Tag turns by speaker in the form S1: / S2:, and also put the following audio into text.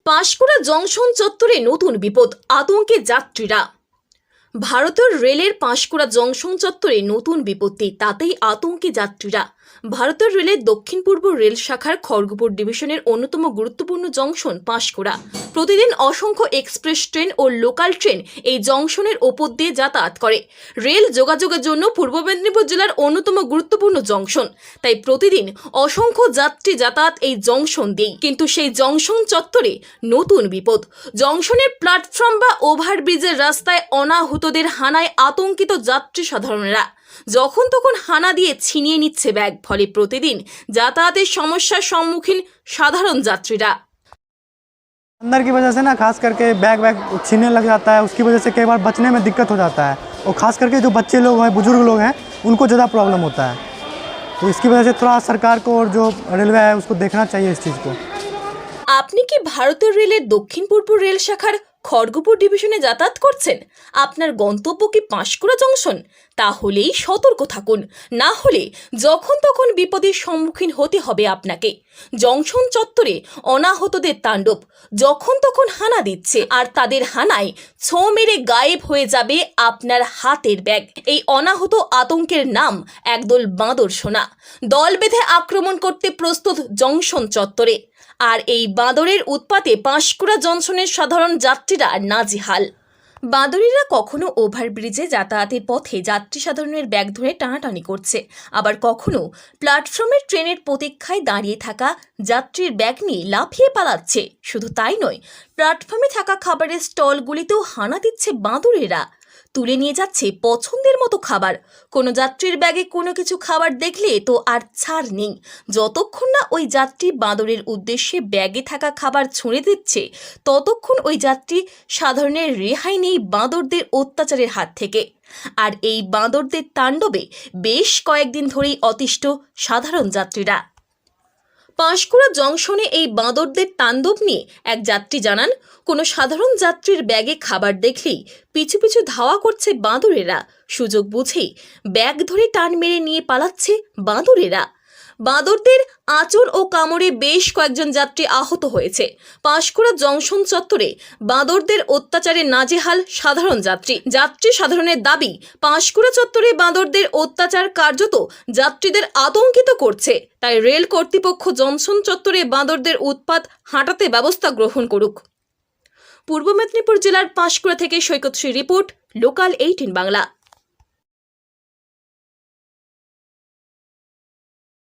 S1: Panskura junction চত্বরে নতুন বিপদ, আতঙ্কে যাত্রীরা। ভারতের রেলের পাঁশকুড়া জংশন চত্বরে নতুন বিপত্তি, তাতেই আতঙ্কে যাত্রীরা। ভারতের রেলের দক্ষিণ পূর্ব রেল শাখার খড়গপুর ডিভিশনের অন্যতম গুরুত্বপূর্ণ জংশন পাঁশকুড়া। প্রতিদিন অসংখ্য এক্সপ্রেস ট্রেন ও লোকাল ট্রেন এই জংশনের ওপর দিয়ে যাতায়াত করে। রেল যোগাযোগের জন্য পূর্ব মেদিনীপুর জেলার অন্যতম গুরুত্বপূর্ণ জংশন, তাই প্রতিদিন অসংখ্য যাত্রী যাতায়াত এই জংশন দিয়েই। কিন্তু সেই জংশন চত্বরে নতুন বিপদ। জংশনের প্ল্যাটফর্ম বা ওভারব্রিজের রাস্তায় অনাহুতদের হানায় আতঙ্কিত যাত্রী সাধারণেরা। যখন তখন হানা দিয়ে ছিনিয়ে নিচ্ছে ব্যাগ, ফলে প্রতিদিন যাতায়াতের সমস্যার সম্মুখীন সাধারণ যাত্রীরা।
S2: अंदर की वजह से ना खास करके बैग छीनने लग जाता है, उसकी वजह से कई बार बचने में दिक्कत हो जाता है। और ख़ास करके जो बच्चे लोग हैं, बुजुर्ग लोग हैं, उनको ज़्यादा प्रॉब्लम होता है। तो इसकी वजह से थोड़ा सरकार को और जो रेलवे है उसको देखना चाहिए इस चीज़ को।
S1: আপনি কি ভারতের রেলের দক্ষিণ পূর্ব রেল শাখার খড়গপুর ডিভিশনে যাতায়াত করছেন? আপনার গন্তব্য কি পাঁশকুড়া জংশন? তাহলেই সতর্ক থাকুন, না হলে যখন তখন বিপদের সম্মুখীন হতে হবে আপনাকে। জংশন চত্বরে অনাহতদের তাণ্ডব, যখন তখন হানা দিচ্ছে, আর তাদের হানায় ছোঁ মেরে গায়েব হয়ে যাবে আপনার হাতের ব্যাগ। এই অনাহত আতঙ্কের নাম একদল বাঁদর সোনা। দল বেঁধে আক্রমণ করতে প্রস্তুত জংশন চত্বরে। আর এই বাঁদরের উৎপাতে পাঁশকুড়া জংশনের সাধারণ যাত্রীরা নাজেহাল। বাঁদরেরা কখনো ওভারব্রিজে যাতায়াতের পথে যাত্রী সাধারণের ব্যাগ ধরে টানাটানি করছে, আবার কখনো প্ল্যাটফর্মের ট্রেনের প্রতীক্ষায় দাঁড়িয়ে থাকা যাত্রীর ব্যাগ নিয়ে লাফিয়ে পালাচ্ছে। শুধু তাই নয়, প্ল্যাটফর্মে থাকা খাবারের স্টলগুলিতেও হানা দিচ্ছে বাঁদরেরা। তুলে নিয়ে যাচ্ছে পছন্দের মতো খাবার। কোনো যাত্রীর ব্যাগে কোনো কিছু খাবার দেখলে তো আর ছাড় নেই। যতক্ষণ না ওই যাত্রী বাঁদরের উদ্দেশ্যে ব্যাগে থাকা খাবার ছুঁড়ে দিচ্ছে, ততক্ষণ ওই যাত্রী সাধারণের রেহাই নেই বাঁদরদের অত্যাচারের হাত থেকে। আর এই বাঁদরদের তাণ্ডবে বেশ কয়েকদিন ধরেই অতিষ্ঠ সাধারণ যাত্রীরা। পাঁশকুড়া জংশনে এই বাঁদরদের তাণ্ডব নিয়ে এক যাত্রী জানান, কোনো সাধারণ যাত্রীর ব্যাগে খাবার দেখলেই পিছু পিছু ধাওয়া করছে বাঁদরেরা। সুযোগ বুঝেই ব্যাগ ধরে টান মেরে নিয়ে পালাচ্ছে বাঁদরেরা। বাঁদরদের আঁচড় ও কামড়ে বেশ কয়েকজন যাত্রী আহত হয়েছে। পাঁশকুড়া জংশন চত্বরে বাঁদরদের অত্যাচারে নাজেহাল সাধারণ যাত্রী সাধারণের দাবি, পাঁশকুড়া চত্বরে বাঁদরদের অত্যাচার কার্যত যাত্রীদের আতঙ্কিত করছে। তাই রেল কর্তৃপক্ষ জংশন চত্বরে বাঁদরদের উৎপাত হাঁটাতে ব্যবস্থা গ্রহণ করুক। পূর্ব মেদিনীপুর জেলার পাঁশকুড়া থেকে সৈকত শ্রী রিপোর্ট, লোকাল 18 বাংলা।